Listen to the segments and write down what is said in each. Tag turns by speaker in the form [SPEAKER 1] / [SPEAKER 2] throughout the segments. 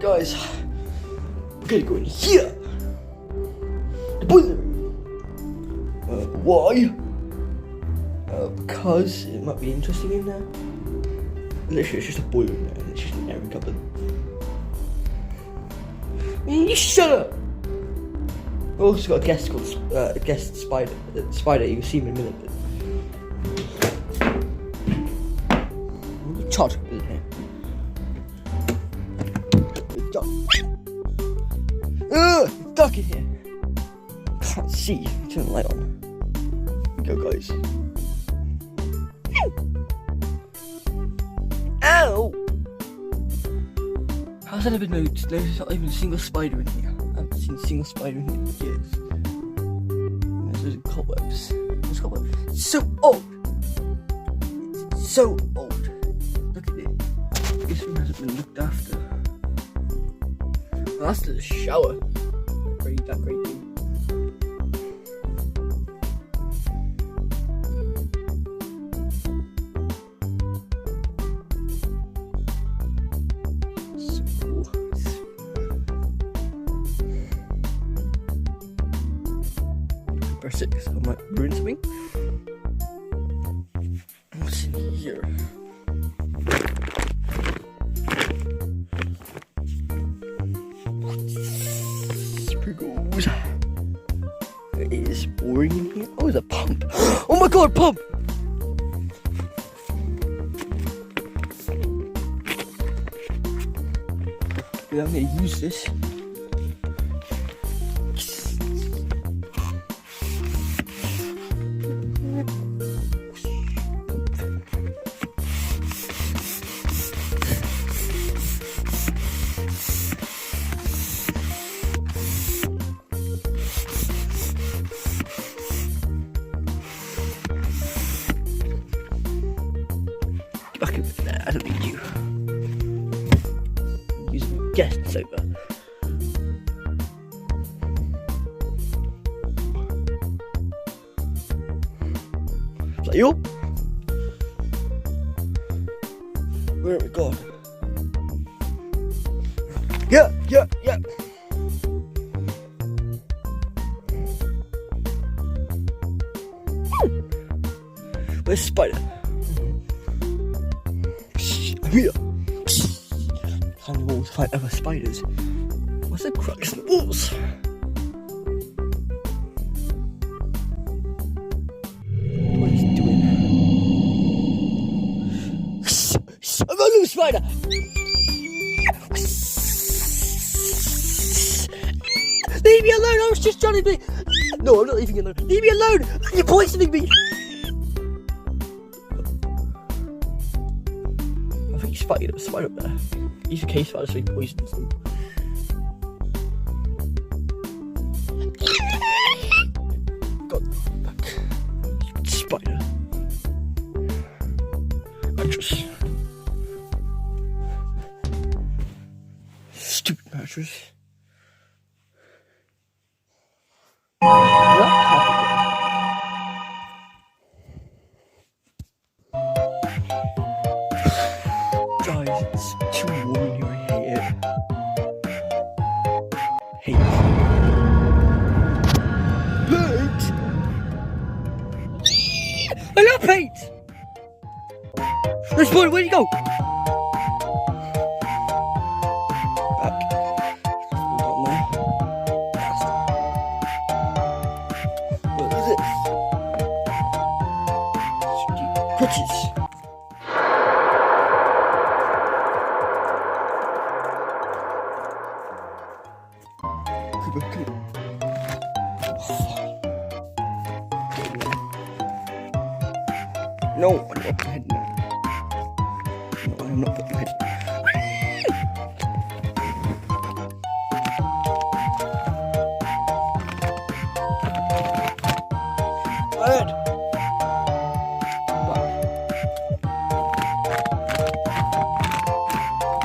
[SPEAKER 1] Guys, we're gonna go in here. The boiler room. Why? Because it might be interesting in there. Literally, it's just a boiler room there, and it's just an airy cupboard. You shut up! We've also got a guest called guest Spider. Spider, you'll see him in a minute. Todd, isn't it? It's dark in here. Can't see. Turn the light on. Here we go, guys. Ow! How's that been noticed? There's not even a single spider in here. I haven't seen a single spider in here in years. There's cobwebs. There's cobwebs. It's so old. It's so old. Look at it. This room hasn't been looked after. Well, that's the shower. That great thing. So cool. Press it because I might ruin something. What's in here? Sprinkles. It is boring in here. Oh, there's a pump. Oh my god, pump! I'm gonna use this. Back over there, I don't need you. I'm using guest sober. Is that you? Where have we gone? Yeah. Where's Spider? I'm here. Climb the walls to fight other spiders. What's the cracks in the walls? What is he doing? I'm a little spider! Leave me alone! I was just trying to be. No, I'm not leaving you alone. Leave me alone! You're poisoning me! He's fighting a spider up there. He's a case spider, so he poisons them. God, back. Spider. Mattress. Stupid mattress. What happened? Guys, it's too warm in here, I hate it. Hate it. Paint! I love paint! This boy, where'd you go? Back. Down there. What is it? Crutches. No, I'm not putting my head in there. No, I'm not putting my head in there. Bird!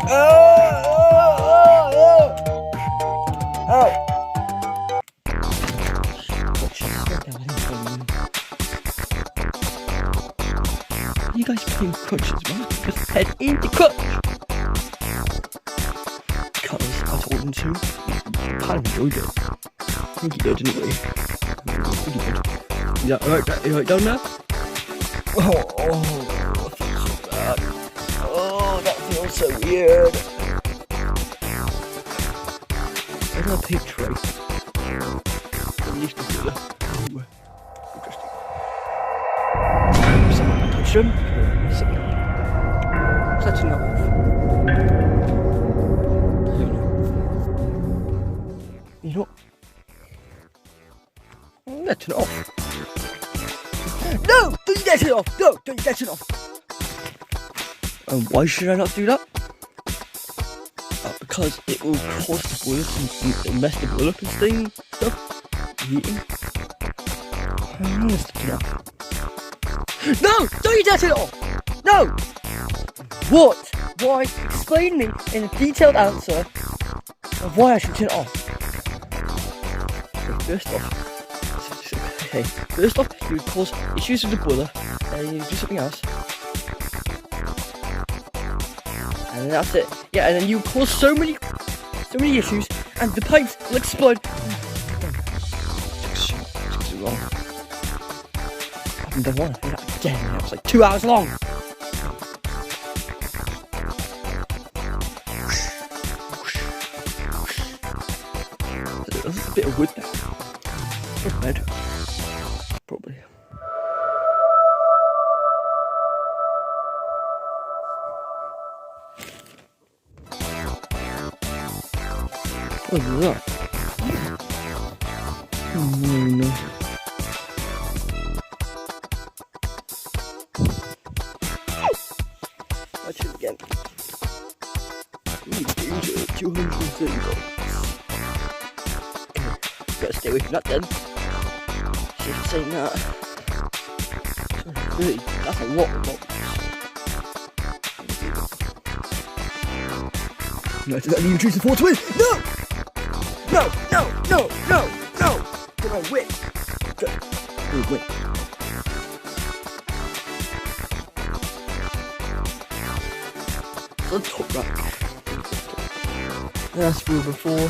[SPEAKER 1] Ow! You guys playing crutches, man? Just head into crutch! season 2. Kind of enjoyed it. I think he did, didn't we? I think he did. Yeah, alright down there? Oh, that feels so bad. Oh, that feels so weird. There's a pig tray. At least it's good. Interesting. Someone can touch them. That's enough. You know, that's it off. No! Don't get it off! No! Don't get it off! And why should I not do that? Because it will cause the boiler to mess the boiler up and stuff. Eating. I'm gonna stick it off. No! Don't you get it off! No! What? Why? Explain me in a detailed answer of why I should turn it off. First off, you would cause issues with the boiler, and you do something else. And then that's it. Yeah, and then you cause so many issues, and the pipes will explode. Wrong. I haven't done one. I did that again. It was like 2 hours long. There's a bit of wood there. Good bed. Probably. What is that? Oh no. Watch it again. Danger, $230. Gotta stay away from that then. See if it's saying that. 230, that's a lot of bottles. No, did that leave intrusive force with? No! No! No! No! No! No! Did I win? Good. Good win. The top rack. That's rule before.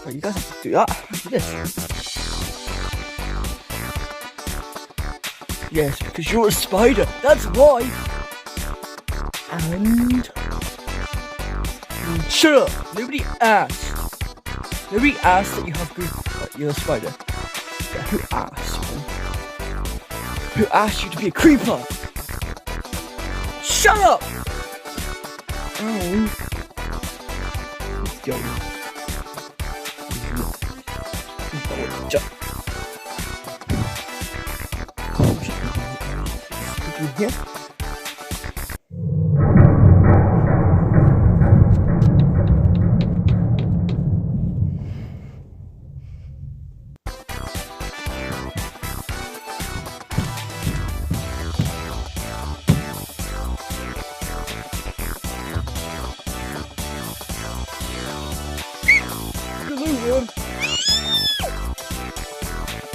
[SPEAKER 1] You guys have to do that. Do this. Yes, because you're a spider. That's why. And shut up. Nobody asked. Nobody asked that you have good. You're a spider. Yeah, who asked? Who asked you to be a creeper? Shut up. Oh. Yo. Here.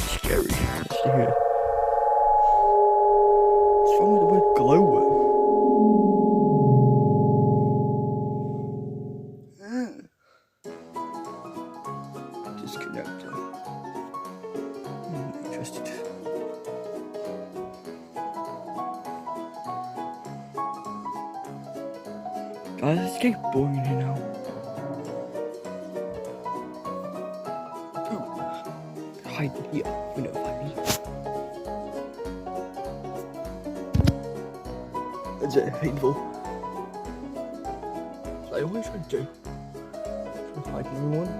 [SPEAKER 1] Scary. Let's see here. What's wrong with the word glowworm? Disconnector. Interested. Guys, it's getting boring in here now. Hide here. We know if I leave. That's it, painful. That's what I always try to do. Try to hide everyone.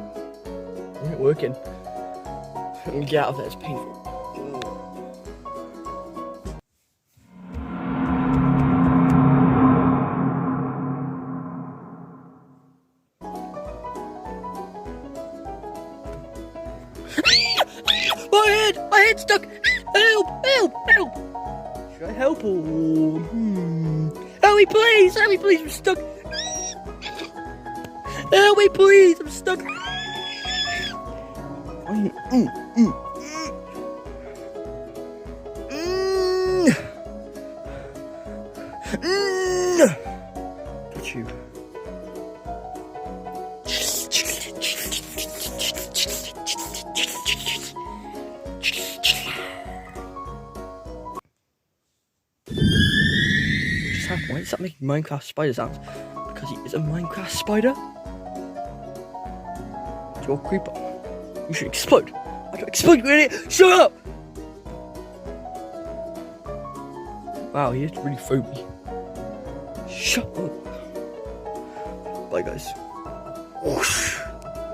[SPEAKER 1] It ain't working. Let me get out of there, it's painful. My head stuck. help, help, help! Should I help or... Help me please, I'm stuck! Help me please, I'm stuck! Got you. Why is that making Minecraft spider sounds? Because he is a Minecraft spider? You're a creeper. You should explode. I don't explode, you idiot! Shut up! Wow, he has to really throw me. Shut up. Bye, guys. Whoosh.